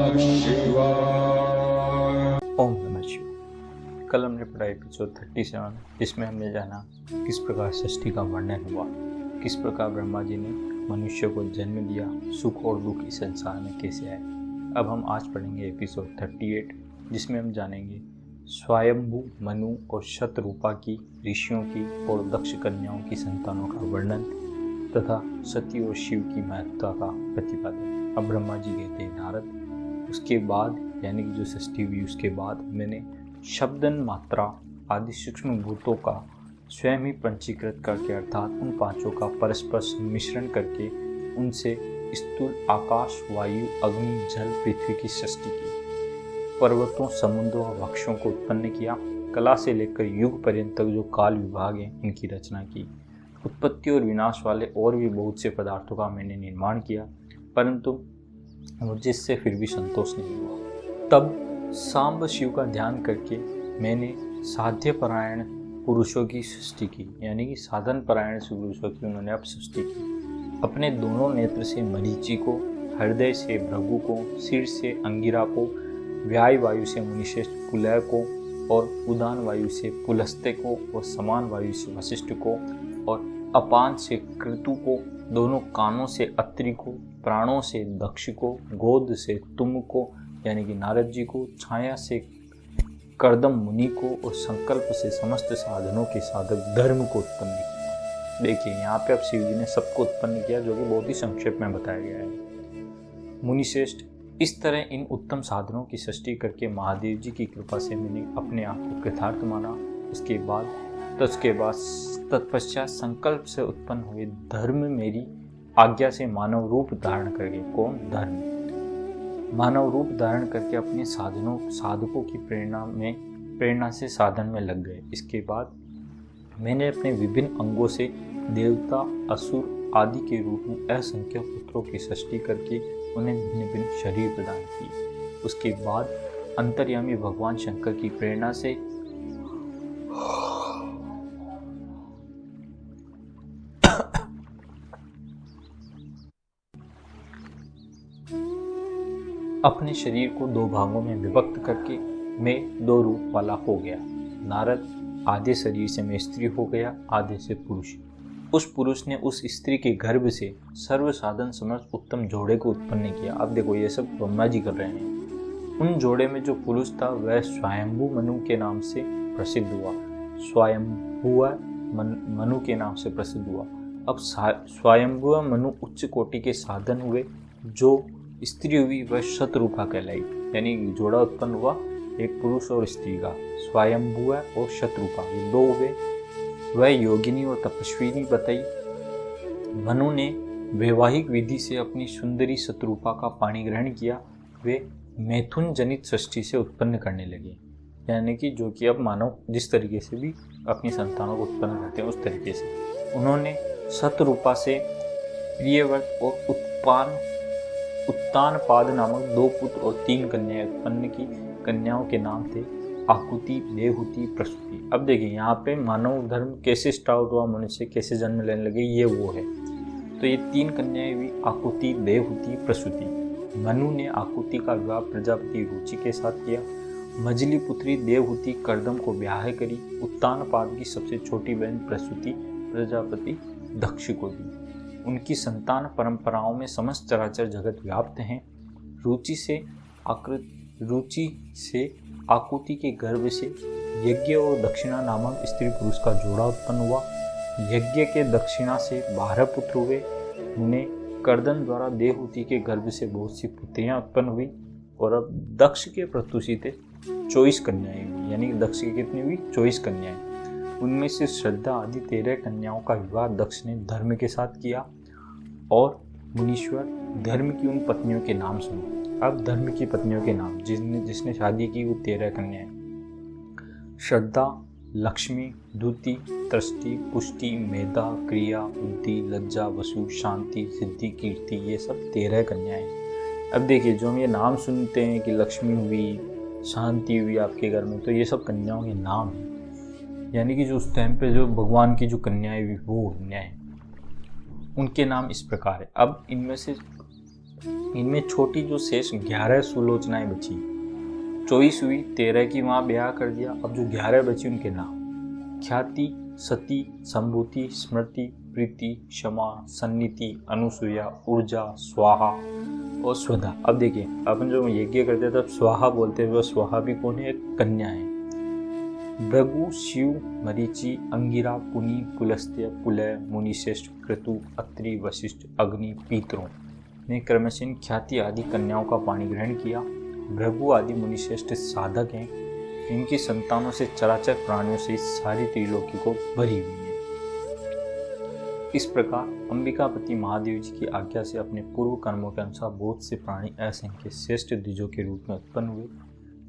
नमः शिवाय। ओम नमः शिवाय। कल हमने पढ़ा एपिसोड 37, जिसमें हमने जाना किस प्रकार सृष्टि का वर्णन हुआ, किस प्रकार ब्रह्मा जी ने मनुष्य को जन्म दिया, सुख और दुख इस संसार में कैसे आए। अब हम आज पढ़ेंगे एपिसोड 38, जिसमें हम जानेंगे स्वयंभू मनु और शतरूपा की, ऋषियों की और दक्ष कन्याओं की संतानों का वर्णन तथा सती और शिव की महत्ता का प्रतिपादन। अब ब्रह्मा जी कहते हैं नारद, उसके बाद यानी कि जो सृष्टि हुई उसके बाद मैंने शब्दन मात्रा आदि सूक्ष्म भूतों का स्वयं ही पंचीकृत करके, अर्थात उन पांचों का परस्पर सम्मिश्रण करके उनसे स्थूल आकाश, वायु, अग्नि, जल, पृथ्वी की सृष्टि की। पर्वतों, समुद्रों और वृक्षों को उत्पन्न किया। कला से लेकर युग पर्यंत तक जो काल विभाग है उनकी रचना की। उत्पत्ति और विनाश वाले और भी बहुत से पदार्थों का मैंने निर्माण किया, परंतु मुझे इससे फिर भी संतोष नहीं हुआ। तब सांब शिव का ध्यान करके मैंने साध्य परायण पुरुषों की सृष्टि की, यानी कि साधन परायण पुरुषों की उन्होंने अब सृष्टि की। अपने दोनों नेत्र से मरीचि को, हृदय से भृगु को, सिर से अंगिरा को, व्याय वायु से मुनिश्रेष्ठ पुलय को और उदान वायु से पुलस्त्य को और समान वायु से वशिष्ठ को और अपान से क्रतु को, दोनों कानों से अत्रि को, प्राणों से दक्ष को, गोद से तुम को यानी कि नारद जी को, छाया से कर्दम मुनि को और संकल्प से समस्त साधनों के साधक धर्म को उत्पन्न किया। देखिए यहाँ पे अब शिव जी ने सबको उत्पन्न किया, जो कि बहुत ही संक्षेप में बताया गया है। मुनिश्रेष्ठ, इस तरह इन उत्तम साधनों की सृष्टि करके महादेव जी की कृपा से मैंने अपने आप को कृतार्थ माना। उसके बाद तत्पश्चात संकल्प से उत्पन्न हुए धर्म मेरी आज्ञा से मानव रूप धारण करके, कौन? धर्म मानव रूप धारण करके अपने साधकों की प्रेरणा से साधन में लग गए। इसके बाद मैंने अपने विभिन्न अंगों से देवता, असुर आदि के रूप में असंख्य पुत्रों की सृष्टि करके उन्हें भिन्न भिन्न शरीर प्रदान किए। उसके बाद अंतर्यामी भगवान शंकर की प्रेरणा से अपने शरीर को दो भागों में विभक्त करके मैं दो रूप वाला हो गया। नारद, आधे शरीर से मैं स्त्री हो गया, आधे से पुरुष। उस पुरुष ने उस स्त्री के गर्भ से सर्व साधन समर्थ उत्तम जोड़े को उत्पन्न किया। अब देखो ये सब ब्रह्मा जी कर रहे हैं। उन जोड़े में जो पुरुष था वह स्वयंभू मनु के नाम से प्रसिद्ध हुआ। स्वयंभू मनु के नाम से प्रसिद्ध हुआ। अब स्वयंभू मनु उच्च कोटि के साधन हुए। जो स्त्री हुई वह शतरूपा कहलाई, यानी जोड़ा उत्पन्न हुआ एक पुरुष और स्त्री का, स्वयंभू और शतरूपा, ये दो हुए। वह योगिनी और तपस्विनी बताई। मनु ने वैवाहिक विधि से अपनी सुंदरी शतरूपा का पाणी ग्रहण किया। वे मैथुन जनित सृष्टि से उत्पन्न करने लगे, यानी कि जो कि अब मानव जिस तरीके से भी अपनी संतानों को उत्पन्न करते हैं उस तरीके से। उन्होंने शतरूपा से प्रियव्रत और उत्तानपाद नामक दो पुत्र और 3 कन्याएं उत्पन्न की। कन्याओं के नाम थे आकुति, देवहूति, प्रसूति। अब देखिए यहाँ पे मानव धर्म कैसे स्टार्ट हुआ, मनुष्य कैसे जन्म लेने लगे, ये वो है। तो ये 3 कन्याएं हुई, आकुति, देवहूति, प्रसूति। मनु ने आकुति का विवाह प्रजापति रुचि के साथ किया। मझली पुत्री देवहूति कर्दम को ब्याह करी। उत्तानपाद की सबसे छोटी बहन प्रसूति प्रजापति दक्ष को दी। उनकी संतान परंपराओं में समस्त चराचर जगत व्याप्त हैं। रुचि से आकुति के गर्भ से यज्ञ और दक्षिणा नामक स्त्री पुरुष का जोड़ा उत्पन्न हुआ। यज्ञ के दक्षिणा से 12 पुत्र हुए। उन्हें कर्दन द्वारा देवहूति के गर्भ से बहुत सी पुत्रियां उत्पन्न हुई। और अब दक्ष के प्रसूति से 24 कन्याएं हुई, यानी दक्ष की कितनी हुई? 24 कन्याएं। उनमें से श्रद्धा आदि 13 कन्याओं का विवाह दक्ष ने धर्म के साथ किया। और मुनीश्वर, धर्म की उन पत्नियों के नाम सुनो। अब धर्म की पत्नियों के नाम जिसने शादी की वो 13 कन्याएं: श्रद्धा, लक्ष्मी, द्युति, तृष्टि, पुष्टि, मेधा, क्रिया, बुद्धि, लज्जा, वसु, शांति, सिद्धि, कीर्ति, ये सब 13 कन्याएं। अब देखिए जो हम ये नाम सुनते हैं कि लक्ष्मी हुई, शांति हुई आपके घर में, तो ये सब कन्याओं के नाम हैं। यानी कि जो उस टाइम पे जो भगवान की जो कन्याएं हुई वो कन्याएं, उनके नाम इस प्रकार है। अब इनमें से इनमें छोटी जो शेष 11 सुलोचनाएं बची, 24 हुई, 13 की वहाँ ब्याह कर दिया। अब जो 11 बची उनके नाम ख्याति, सती, संभूति, स्मृति, प्रीति, क्षमा, सन्निति, अनुसूया, ऊर्जा, स्वाहा और स्वधा। अब देखिए, अपन जो यज्ञ करते हैं तब स्वाहा बोलते हैं, वो स्वाहा भी कौन है? एक कन्या है। भृगु, शिव, मरीचि, अंगिरा, पुनि, पुलस्त्य, पुलय, मुनिश्रेष्ठ, क्रतु, अत्रि, वशिष्ठ, अग्नि, पीतरों ने क्रमशः इन ख्याति आदि कन्याओं का पाणी ग्रहण किया। भृगु आदि मुनिश्रेष्ठ साधक हैं। इनकी संतानों से चराचर प्राणियों से सारी त्रिलोकी को भरी हुई है। इस प्रकार अंबिकापति महादेव जी की आज्ञा से अपने पूर्व कर्मों के अनुसार बहुत से प्राणी असंख्य श्रेष्ठ द्विजों के रूप में उत्पन्न हुए।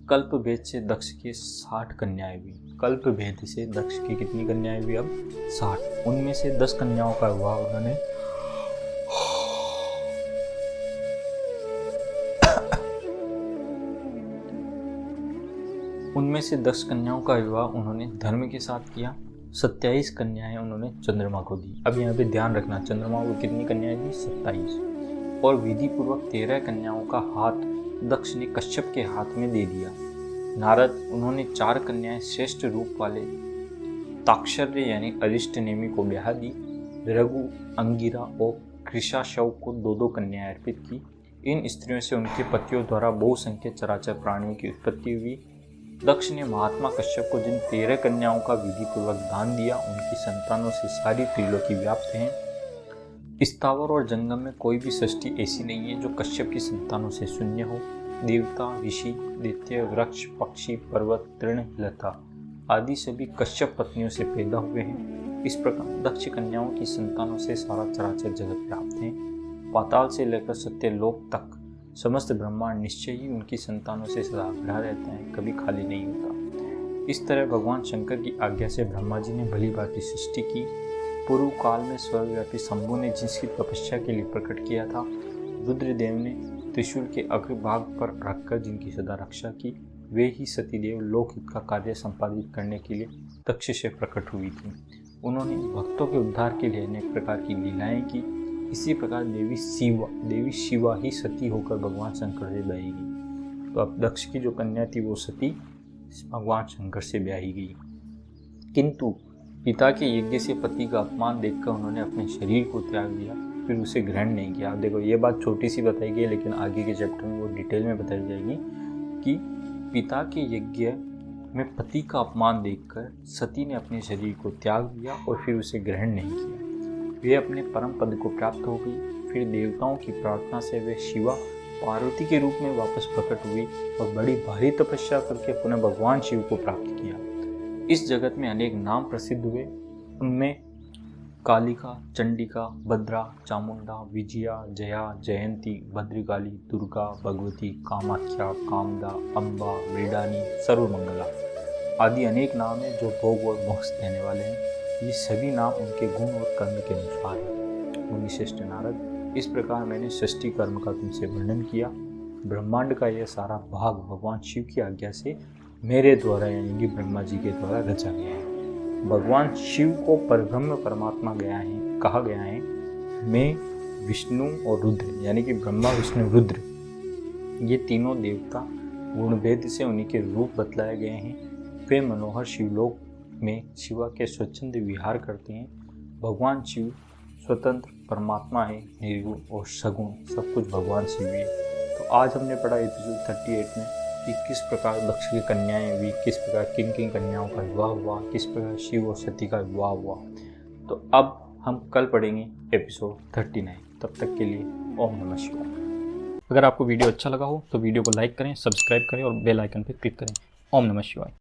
कल्प भेद से दक्ष के 60 कन्याएं हुई। कल्प भेद से दक्ष की कितनी कन्याएं हुई? अब 60। उनमें से 10 कन्याओं का विवाह उन्होंने धर्म के साथ किया। 27 कन्याएं उन्होंने चंद्रमा को दी। अब यहाँ पे ध्यान रखना, चंद्रमा को कितनी कन्याएं दी? 27। और विधि पूर्वक 13 कन्याओं का हाथ दक्ष ने कश्यप के हाथ में दे दिया। नारद, उन्होंने 4 कन्याएं श्रेष्ठ रूप वाले ताक्षर्य यानी अरिष्ट नेमि को ब्याह दी। रघु, अंगिरा और कृशाशव को 2-2 कन्याएं अर्पित की। इन स्त्रियों से उनके पतियों द्वारा बहुसंख्य चराचर प्राणियों की उत्पत्ति हुई। दक्ष ने महात्मा कश्यप को जिन 13 कन्याओं का विधि पूर्वक दान दिया, उनकी संतानों से सारी त्रिलोकी व्याप्त हैं। स्थावर और जंगम में कोई भी सृष्टि ऐसी नहीं है जो कश्यप की संतानों से शून्य हो। देवता, ऋषि, दैत्य, वृक्ष, पक्षी, पर्वत, तृण, लता आदि सभी कश्यप पत्नियों से पैदा हुए हैं। इस प्रकार दक्ष कन्याओं की संतानों से सारा चराचर जगत व्याप्त है। पाताल से लेकर सत्यलोक तक समस्त ब्रह्मांड निश्चय ही उनकी संतानों से सदा भरा रहता है, कभी खाली नहीं होता। इस तरह भगवान शंकर की आज्ञा से ब्रह्मा जी ने भली भांति सृष्टि की। पूर्व काल में स्वर्गव्यापी शंभु ने जिसकी तपस्या के लिए प्रकट किया था, रुद्रदेव ने त्रिशूल के अग्रभाग पर रखकर जिनकी सदा रक्षा की, वे ही सतीदेव लोकहित का कार्य संपादित करने के लिए दक्ष से प्रकट हुई थी। उन्होंने भक्तों के उद्धार के लिए अनेक प्रकार की लीलाएं की। इसी प्रकार देवी शिवा ही सती होकर भगवान शंकर से ब्याही गई। तो अब दक्ष की जो कन्या थी वो सती भगवान शंकर से ब्याही गई। किंतु पिता के यज्ञ से पति का अपमान देखकर उन्होंने अपने शरीर को त्याग दिया, फिर उसे ग्रहण नहीं किया। अब देखो, ये बात छोटी सी बताई गई है, लेकिन आगे के चैप्टर में वो डिटेल में बताई जाएगी कि पिता के यज्ञ में पति का अपमान देखकर सती ने अपने शरीर को त्याग दिया और फिर उसे ग्रहण नहीं किया। वे अपने परम पद को प्राप्त हो गई। फिर देवताओं की प्रार्थना से वे शिवा पार्वती के रूप में वापस प्रकट हुई और बड़ी भारी तपस्या करके पुनः भगवान शिव को प्राप्त किया। इस जगत में अनेक नाम प्रसिद्ध हुए। उनमें कालिका, चंडिका, भद्रा, चामुंडा, विजया, जया, जयंती, भद्रकाली, दुर्गा, भगवती, कामाख्या, कामदा, अम्बा, मृडानी, सर्वमंगला आदि अनेक नाम हैं जो भोग और मोक्ष देने वाले हैं। ये सभी नाम उनके गुण और कर्म के अनुसार है। मुनिश्रेष्ठ नारद, इस प्रकार मैंने सृष्टि कर्म का तुमसे वर्णन किया। ब्रह्मांड का यह सारा भाग भगवान शिव की आज्ञा से मेरे द्वारा यानी कि ब्रह्मा जी के द्वारा रचा गया है। भगवान शिव को परब्रह्म परमात्मा कहा गया है। मैं, विष्णु और रुद्र यानी कि ब्रह्मा, विष्णु, रुद्र ये तीनों देवता गुणभेद से उन्हीं के रूप बतलाए गए हैं। वे मनोहर शिवलोक में शिवा के स्वच्छंद विहार करते हैं। भगवान शिव स्वतंत्र परमात्मा है, निर्गुण और सगुण सब कुछ भगवान शिव है। तो आज हमने पढ़ा एपिसोड 38 में कि किस प्रकार दक्ष की कन्याएं हुई, किस प्रकार किन किन कन्याओं का विवाह हुआ, किस प्रकार शिव और सती का विवाह हुआ। तो अब हम कल पढ़ेंगे एपिसोड 39। तब तक के लिए ओम नमः शिवाय। अगर आपको वीडियो अच्छा लगा हो तो वीडियो को लाइक करें, सब्सक्राइब करें और बेल आइकन पर क्लिक करें। ओम नमः शिवाय।